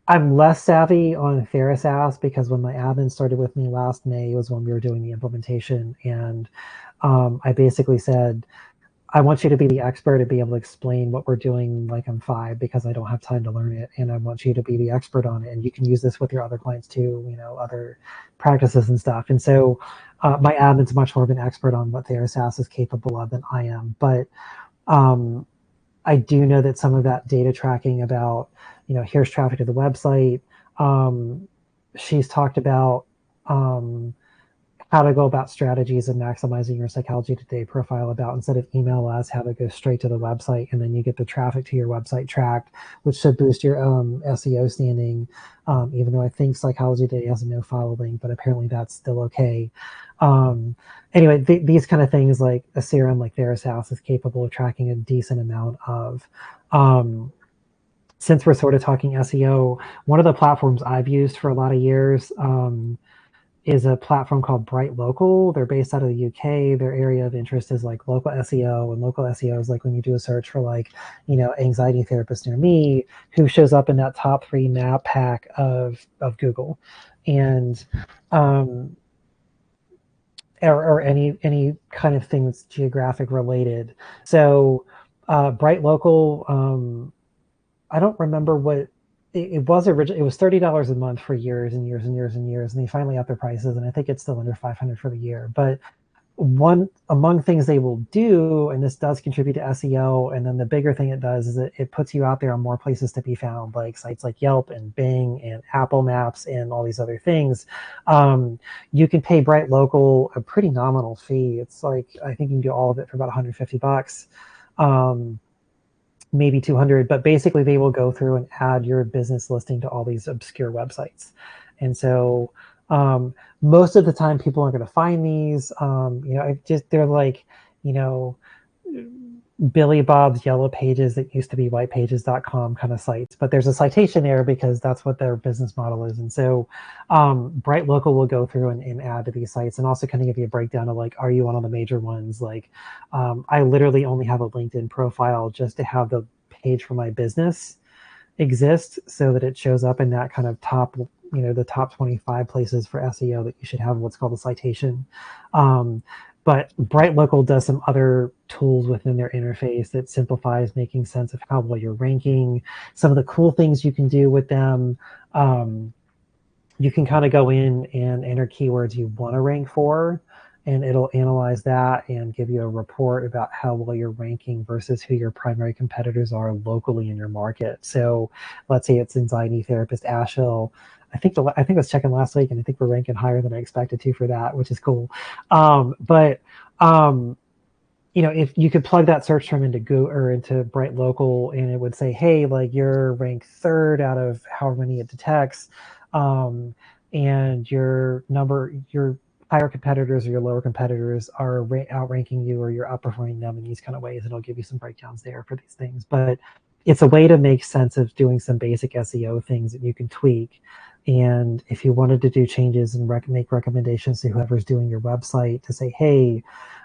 I'm less savvy on Therasas because when my admin started with me last May was when we were doing the implementation. And I basically said, I want you to be the expert and be able to explain what we're doing like I'm 5 because I don't have time to learn it. And I want you to be the expert on it. And you can use this with your other clients too, other practices and stuff. And so my admin's much more of an expert on what Therasas is capable of than I am. But I do know that some of that data tracking about, here's traffic to the website. She's talked about how to go about strategies of maximizing your Psychology Today profile, about instead of email ads, how to go straight to the website, and then you get the traffic to your website tracked, which should boost your SEO standing. Even though I think Psychology Today has a no follow link, but apparently that's still okay. Anyway, these kind of things, like a CRM like Verisas is capable of tracking a decent amount of. Since we're sort of talking SEO, one of the platforms I've used for a lot of years is a platform called Bright Local. They're based out of the UK. Their area of interest is like local SEO, and local SEO is like when you do a search for like, anxiety therapist near me, who shows up in that top 3 map pack of Google, and or any kind of thing that's geographic related. So Bright Local, I don't remember what it was originally. It was $30 a month for years and years and years and years, and they finally upped their prices, and I think it's still under $500 for the year. But one among things they will do, and this does contribute to SEO, and then the bigger thing it does is it puts you out there on more places to be found, like sites like Yelp and Bing and Apple Maps and all these other things. You can pay Bright Local a pretty nominal fee. It's like, I think you can do all of it for about $150. Maybe 200, but basically they will go through and add your business listing to all these obscure websites. And so most of the time people aren't going to find these. They're like, Billy Bob's Yellow Pages that used to be whitepages.com kind of sites, but there's a citation there because that's what their business model is. And so Bright Local will go through and add to these sites, and also kind of give you a breakdown of like, are you one of the major ones? Like I literally only have a LinkedIn profile just to have the page for my business exist, so that it shows up in that kind of top, the top 25 places for SEO that you should have what's called a citation. But Bright Local does some other tools within their interface that simplifies making sense of how well you're ranking. Some of the cool things you can do with them, you can kind of go in and enter keywords you want to rank for, and it'll analyze that and give you a report about how well you're ranking versus who your primary competitors are locally in your market. So let's say it's anxiety therapist Asheville. I think I was checking last week, and I think we're ranking higher than I expected to for that, which is cool. If you could plug that search term into Google or into Bright Local, and it would say, hey, like you're ranked 3rd out of however many it detects, and your higher competitors or your lower competitors are outranking you, or you're outperforming them in these kind of ways, and it'll give you some breakdowns there for these things. But it's a way to make sense of doing some basic SEO things that you can tweak. And if you wanted to do changes and make recommendations to whoever's doing your website to say, hey,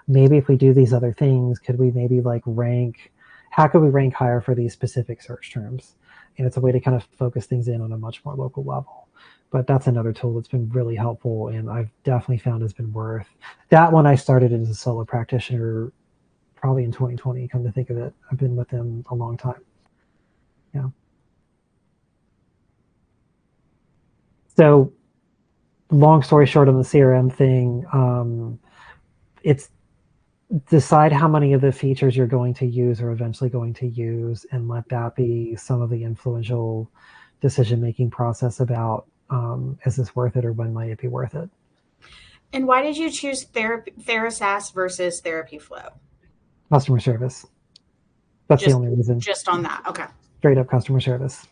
maybe if we do these other things, could we maybe how could we rank higher for these specific search terms? And it's a way to kind of focus things in on a much more local level. But that's another tool that's been really helpful, and I've definitely found has been worth. That one I started as a solo practitioner probably in 2020, come to think of it. I've been with them a long time. Yeah. So long story short on the CRM thing, it's decide how many of the features you're going to use or eventually going to use, and let that be some of the influential decision-making process about is this worth it, or when might it be worth it? And why did you choose Therisas versus Therapy Flow? Customer service. That's the only reason. Just on that. Okay. Straight up customer service.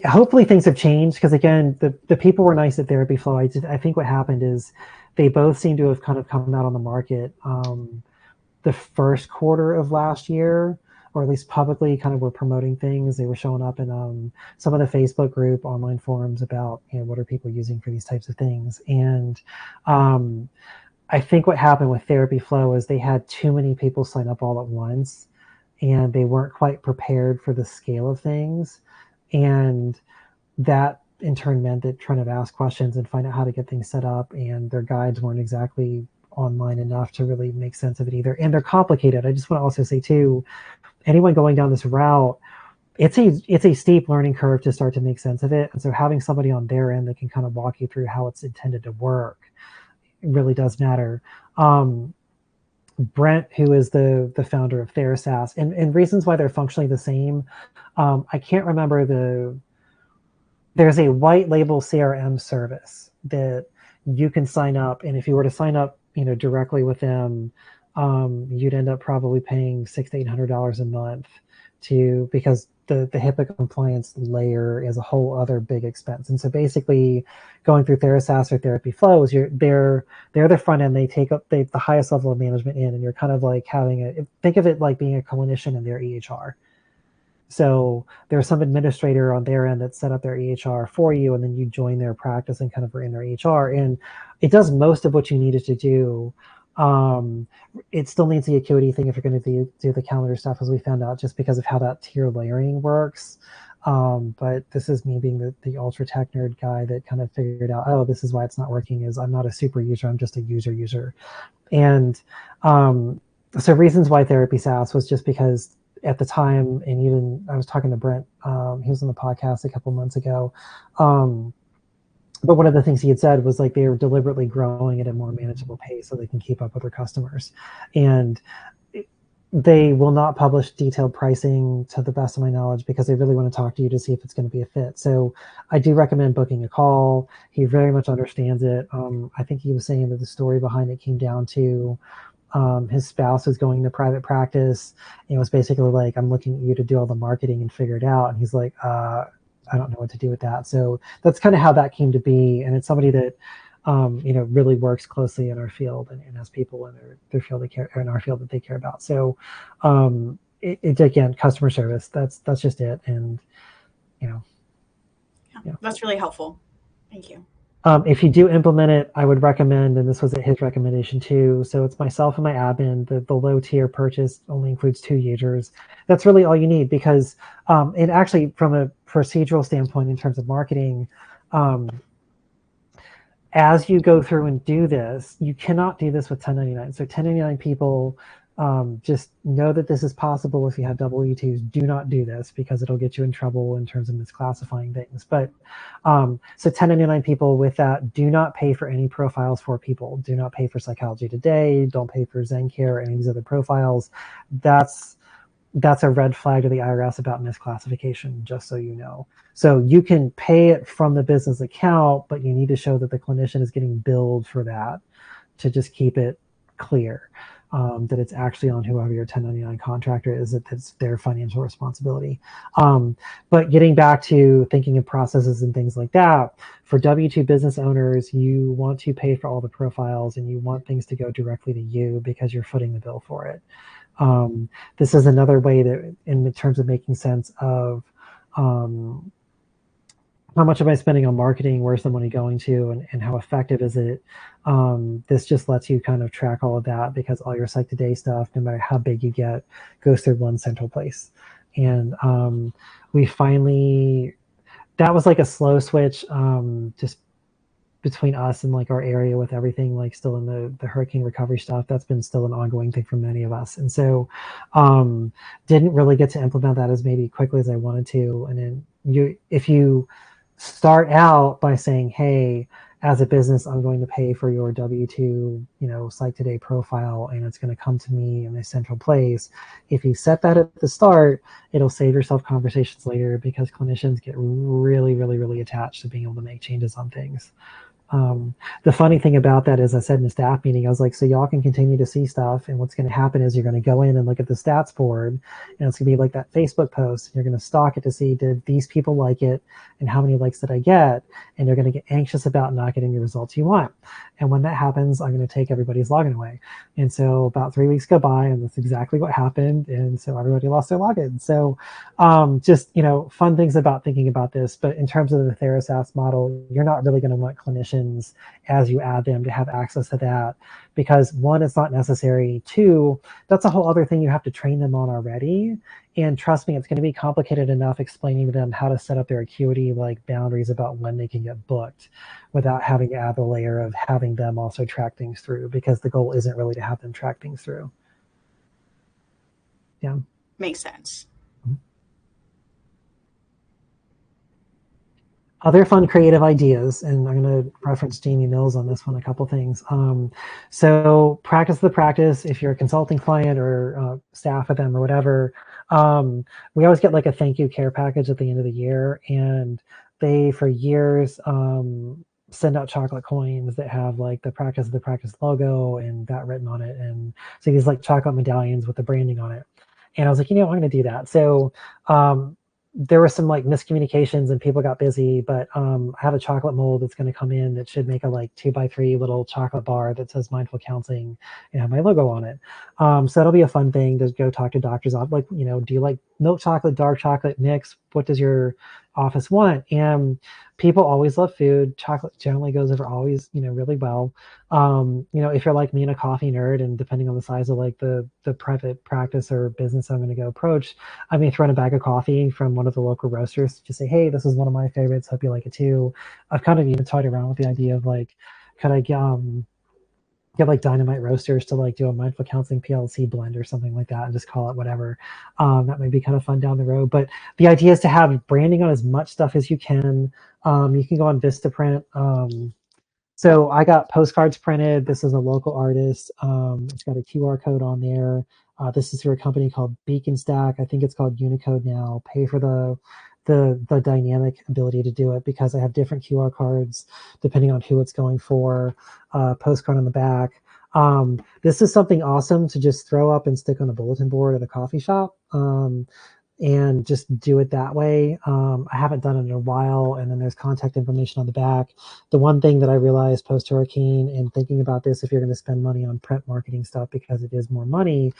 Hopefully things have changed, because again, the people were nice at Therapy Flow. I think what happened is they both seem to have kind of come out on the market the first quarter of last year, or at least publicly kind of were promoting things. They were showing up in some of the Facebook group online forums about, what are people using for these types of things. And I think what happened with Therapy Flow is they had too many people sign up all at once, and they weren't quite prepared for the scale of things. And that in turn meant that trying to ask questions and find out how to get things set up, and their guides weren't exactly online enough to really make sense of it either. And they're complicated. I just want to also say too, anyone going down this route, it's a steep learning curve to start to make sense of it. And so having somebody on their end that can kind of walk you through how it's intended to work really does matter. Brent, who is the founder of Therisas, and reasons why they're functionally the same. I can't remember there's a white label CRM service that you can sign up, and if you were to sign up, directly with them, you'd end up probably paying $600 to $800 a month because the HIPAA compliance layer is a whole other big expense. And so basically, going through TheraSAS or Therapy Flows, they're the front end. They take up the highest level of management in, and you're kind of like think of it like being a clinician in their EHR. So there's some administrator on their end that set up their EHR for you, and then you join their practice and kind of are in their EHR, and it does most of what you needed to do. It still needs the acuity thing if you're going to do the calendar stuff, as we found out, just because of how that tier layering works. But this is me being the ultra tech nerd guy that kind of figured out, oh, this is why it's not working, is I'm not a super user, I'm just a user. And so reasons why Therapy SaaS was just because at the time, and even I was talking to Brent, he was on the podcast a couple months ago, but one of the things he had said was like they were deliberately growing at a more manageable pace so they can keep up with their customers. And they will not publish detailed pricing, to the best of my knowledge, because they really want to talk to you to see if it's going to be a fit. So I do recommend booking a call. He very much understands it. I think he was saying that the story behind it came down to his spouse was going to private practice, and it was basically like, I'm looking at you to do all the marketing and figure it out. And he's like, I don't know what to do with that. So that's kind of how that came to be. And it's somebody that, really works closely in our field and has people in their field in our field that they care about. So it again, customer service, that's just it. And, yeah. That's really helpful. Thank you. If you do implement it, I would recommend, and this was his recommendation too, so it's myself and my admin, the low tier purchase only includes 2 users. That's really all you need, because it actually, from a procedural standpoint in terms of marketing, as you go through and do this, you cannot do this with 1099. So 1099 people, just know that this is possible. If you have W-2s, do not do this, because it'll get you in trouble in terms of misclassifying things. But so 1099 people with that, do not pay for any profiles for people. Do not pay for Psychology Today. Don't pay for ZenCare or any of these other profiles. That's a red flag to the IRS about misclassification, just so you know. So you can pay it from the business account, but you need to show that the clinician is getting billed for that, to just keep it clear. That it's actually on whoever your 1099 contractor is, that it's their financial responsibility. But getting back to thinking of processes and things like that, for W-2 business owners, you want to pay for all the profiles and you want things to go directly to you because you're footing the bill for it. This is another way that, in terms of making sense of how much am I spending on marketing, where's the money going to, and how effective is it? This just lets you kind of track all of that, because all your Psych Today stuff, no matter how big you get, goes through one central place. And we finally, that was like a slow switch, just between us and like our area, with everything like still in the hurricane recovery stuff. That's been still an ongoing thing for many of us. And so didn't really get to implement that as maybe quickly as I wanted to. And then if you start out by saying, hey, as a business, I'm going to pay for your W-2, Psych Today profile, and it's going to come to me in a central place. If you set that at the start, it'll save yourself conversations later, because clinicians get really, really, really attached to being able to make changes on things. The funny thing about that is, I said in the staff meeting, I was like, so y'all can continue to see stuff, and what's going to happen is you're going to go in and look at the stats board, and it's going to be like that Facebook post, and you're going to stalk it to see, did these people like it, and how many likes did I get, and you're going to get anxious about not getting the results you want. And when that happens, I'm going to take everybody's login away. And so about 3 weeks go by, and that's exactly what happened, and so everybody lost their login. So just, fun things about thinking about this. But in terms of the TheraSAS model, you're not really going to want clinicians, as you add them, to have access to that, because 1, it's not necessary. 2, that's a whole other thing you have to train them on already. And trust me, it's going to be complicated enough explaining to them how to set up their acuity, like boundaries about when they can get booked, without having to add the layer of having them also track things through, because the goal isn't really to have them track things through. Yeah. Makes sense. Other fun creative ideas, and I'm going to reference Jamie Mills on this one, a couple things. So practice the practice. If you're a consulting client or staff with them or whatever, we always get like a thank you care package at the end of the year. And they for years send out chocolate coins that have like the practice of the practice logo and that written on it, and so these like chocolate medallions with the branding on it. And I was like, I'm going to do that. So there were some like miscommunications and people got busy, but I have a chocolate mold that's going to come in that should make a like 2x3 little chocolate bar that says mindful counseling and have my logo on it. So that'll be a fun thing to go talk to doctors on, like, do you like milk chocolate, dark chocolate mix? What does your office want? And people always love food. Chocolate generally goes over always, really well. If you're like me and a coffee nerd, and depending on the size of like the private practice or business I'm going to go approach, I may throw in a bag of coffee from one of the local roasters to say, hey, this is one of my favorites. Hope you like it too. I've kind of even toyed around with the idea of like, could I get like Dynamite Roasters to like do a mindful counseling PLC blend or something like that and just call it whatever. That might be kind of fun down the road. But the idea is to have branding on as much stuff as you can. You can go on Vistaprint. So I got postcards printed. This is a local artist. It's got a QR code on there. This is through a company called Beacon Stack. I think it's called Unicode now. Pay for the dynamic ability to do it because I have different QR cards depending on who it's going for. Postcard on the back. This is something awesome to just throw up and stick on a bulletin board at a coffee shop. And just do it that way. I haven't done it in a while. And then there's contact information on the back. The one thing that I realized post-hurricane and thinking about this, if you're going to spend money on print marketing stuff because it is more money,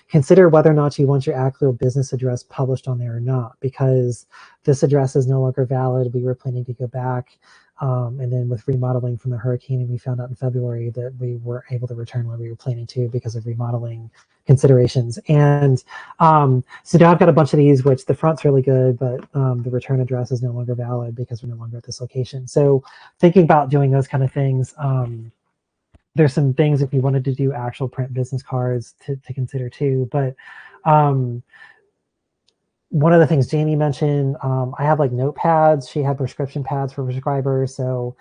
consider whether or not you want your actual business address published on there or not, because this address is no longer valid. We were planning to go back. And then with remodeling from the hurricane, and we found out in February that we weren't able to return where we were planning to because of remodeling considerations. And so now I've got a bunch of these, which the front's really good, but the return address is no longer valid because we're no longer at this location. So thinking about doing those kind of things, there's some things if you wanted to do actual print business cards to consider too. But one of the things Jamie mentioned, I have like notepads. She had prescription pads for prescribers. So,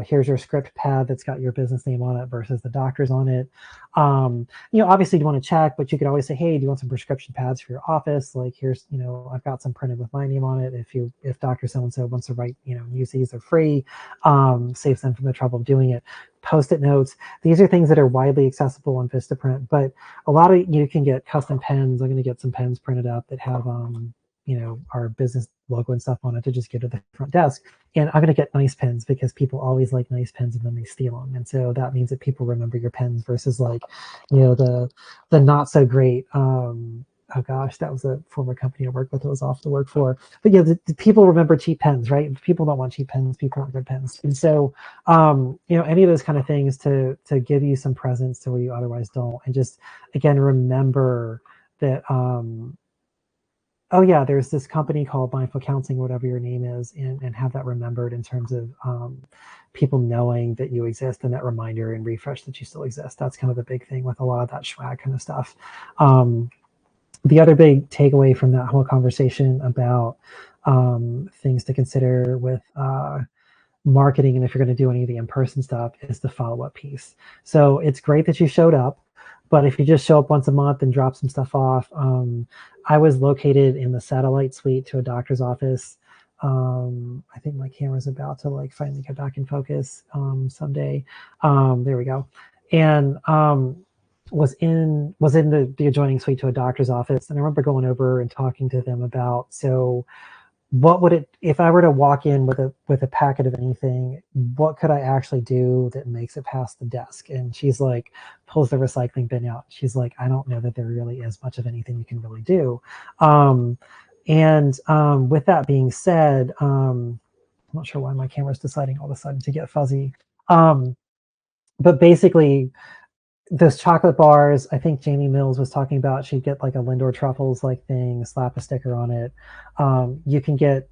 here's your script pad that's got your business name on it versus the doctor's on it. Obviously you want to check, but you could always say, hey, do you want some prescription pads for your office? Like here's, I've got some printed with my name on it. If Dr. So-and-so wants to write, use these, they're free, saves them from the trouble of doing it. Post-it notes. These are things that are widely accessible on Vistaprint, but a lot of you can get custom pens. I'm going to get some pens printed up that have, our business logo and stuff on it to just give to the front desk. And I'm going to get nice pens because people always like nice pens and then they steal them. And so that means that people remember your pens versus like, the not so great, oh gosh, that was a former company I worked with that was off to work for. But yeah, the people remember cheap pens, right? People don't want cheap pens, people want good pens. And so, any of those kind of things to give you some presence to where you otherwise don't. And just, again, remember that, oh yeah, there's this company called Mindful Counseling, whatever your name is, and have that remembered in terms of people knowing that you exist and that reminder and refresh that you still exist. That's kind of the big thing with a lot of that swag kind of stuff. The other big takeaway from that whole conversation about things to consider with marketing, and if you're going to do any of the in-person stuff, is the follow-up piece. So it's great that you showed up, but if you just show up once a month and drop some stuff off, I was located in the satellite suite to a doctor's office. I think my camera's about to like finally get back in focus someday. There we go. And was in the adjoining suite to a doctor's office. And I remember going over and talking to them about, so what would it, if I were to walk in with a packet of anything, what could I actually do that makes it past the desk? And she's like, pulls the recycling bin out. She's like, I don't know that there really is much of anything you can really do. With that being said, I'm not sure why my camera's deciding all of a sudden to get fuzzy. But basically, those chocolate bars, I think Jamie Mills was talking about, she'd get like a Lindor Truffles like thing, slap a sticker on it. You can get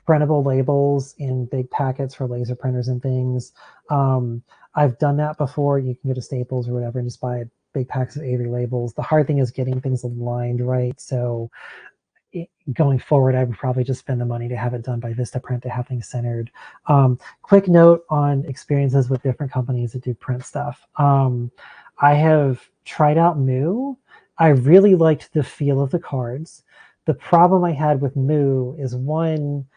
printable labels in big packets for laser printers and things. I've done that before. You can go to Staples or whatever and just buy big packs of Avery labels. The hard thing is getting things aligned right. So going forward, I would probably just spend the money to have it done by Vistaprint to have things centered. Quick note on experiences with different companies that do print stuff. I have tried out Moo. I really liked the feel of the cards. The problem I had with Moo is, one,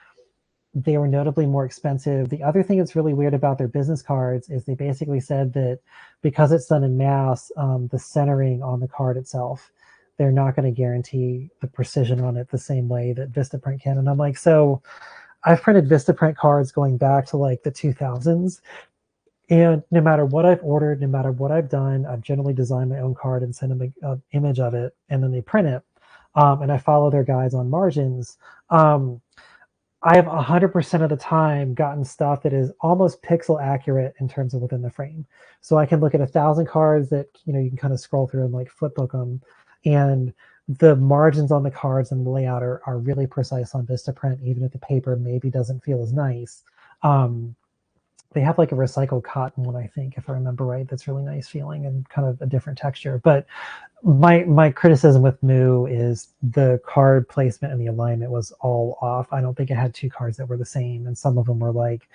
they were notably more expensive. The other thing that's really weird about their business cards is they basically said that because it's done in mass, the centering on the card itself, they're not going to guarantee the precision on it the same way that Vistaprint can. And I'm like, so I've printed Vistaprint cards going back to like the 2000s. And no matter what I've ordered, no matter what I've done, I've generally designed my own card and send them an image of it, and then they print it. And I follow their guides on margins. I have 100% of the time gotten stuff that is almost pixel accurate in terms of within the frame. So I can look at 1,000 cards that, you know, you can kind of scroll through and like flipbook them. And the margins on the cards and the layout are really precise on Vistaprint, even if the paper maybe doesn't feel as nice. They have like a recycled cotton one, I think, if I remember right, that's really nice feeling and kind of a different texture. But my criticism with Moo is the card placement and the alignment was all off. I don't think it had two cards that were the same, and some of them were like,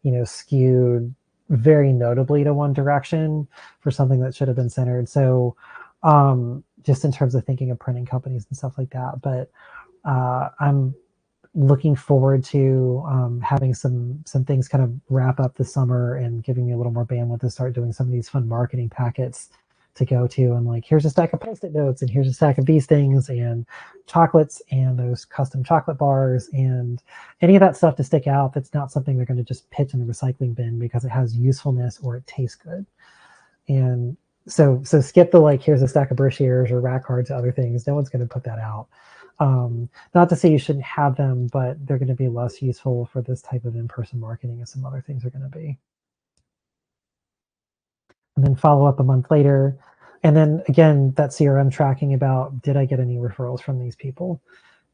you know, skewed very notably to one direction for something that should have been centered. So just in terms of thinking of printing companies and stuff like that. But I'm looking forward to having some things kind of wrap up this summer and giving me a little more bandwidth to start doing some of these fun marketing packets to go to, and like, here's a stack of post-it notes and here's a stack of these things and chocolates and those custom chocolate bars and any of that stuff to stick out that's not something they're going to just pitch in the recycling bin because it has usefulness or it tastes good. And so skip the like, here's a stack of brochures or rack cards or other things. No one's going to put that out. Not to say you shouldn't have them, but they're going to be less useful for this type of in-person marketing as some other things are going to be. And then follow up a month later. And then again, that CRM tracking about, did I get any referrals from these people,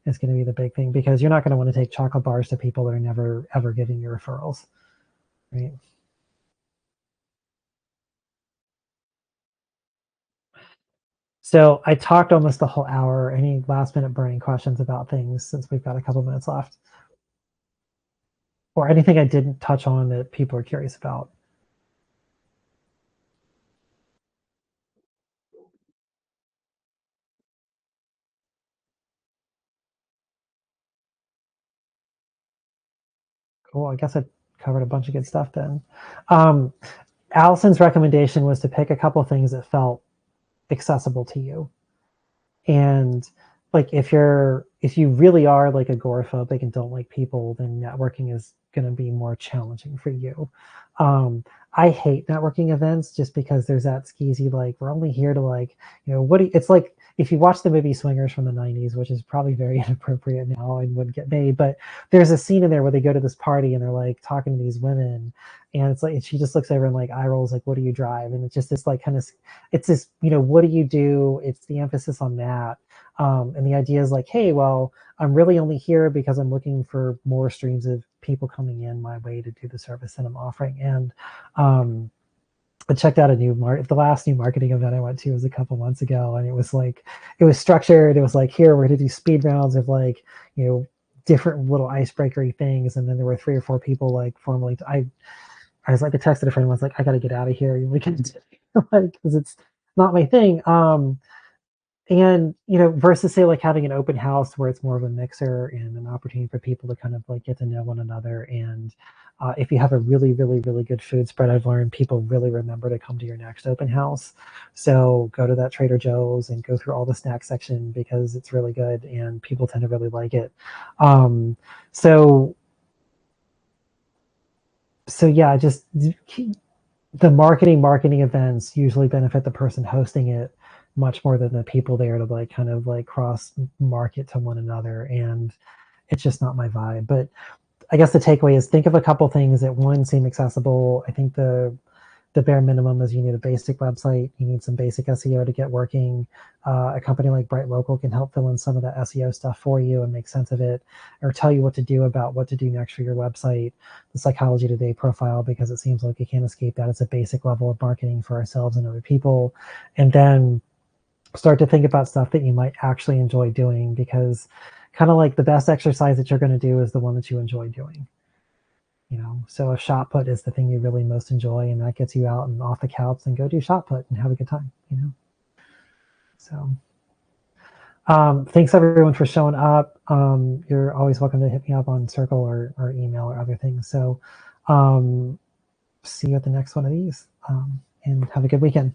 is going to be the big thing, because you're not going to want to take chocolate bars to people that are never, ever giving you referrals, right? So I talked almost the whole hour. Any last minute burning questions about things, since we've got a couple minutes left? Or anything I didn't touch on that people are curious about? Cool. I guess I covered a bunch of good stuff then. Allison's recommendation was to pick a couple of things that felt accessible to you. And like, if you really are like agoraphobic and don't like people, then networking is going to be more challenging for you. I hate networking events just because there's that skeezy, like, we're only here to like, you know, it's like, if you watch the movie Swingers from the 90s, which is probably very inappropriate now and wouldn't get made, but there's a scene in there where they go to this party and they're like talking to these women, and it's like, and she just looks over and like eye rolls, like, what do you drive? And it's just this like kind of, it's this, you know, what do you do? It's the emphasis on that. And the idea is like, hey, well, I'm really only here because I'm looking for more streams of people coming in my way to do the service that I'm offering. And I checked out the last new marketing event I went to was a couple months ago, and it was like, it was structured. It was like, here, we're going to do speed rounds of like, you know, different little icebreakery things. And then there were 3 or 4 people like formally, I was like, I texted a friend, was like, I got to get out of here. We can like, because it's not my thing. And, you know, versus say like having an open house where it's more of a mixer and an opportunity for people to kind of like get to know one another. And if you have a really, really, really good food spread, I've learned people really remember to come to your next open house. So go to that Trader Joe's and go through all the snack section because it's really good and people tend to really like it. So yeah, just the marketing events usually benefit the person hosting it much more than the people there to like kind of like cross market to one another. And it's just not my vibe. But I guess the takeaway is, think of a couple things that, one, seem accessible. I think the bare minimum is you need a basic website. You need some basic SEO to get working. A company like Bright Local can help fill in some of that SEO stuff for you and make sense of it, or tell you what to do about what to do next for your website. The Psychology Today profile, because it seems like you can't escape that. It's a basic level of marketing for ourselves and other people. And then start to think about stuff that you might actually enjoy doing, because kind of like the best exercise that you're going to do is the one that you enjoy doing. You know, so if shot put is the thing you really most enjoy and that gets you out and off the couch, then go do shot put and have a good time, you know? So, Thanks everyone for showing up. You're always welcome to hit me up on Circle or email or other things. So see you at the next one of these, and have a good weekend.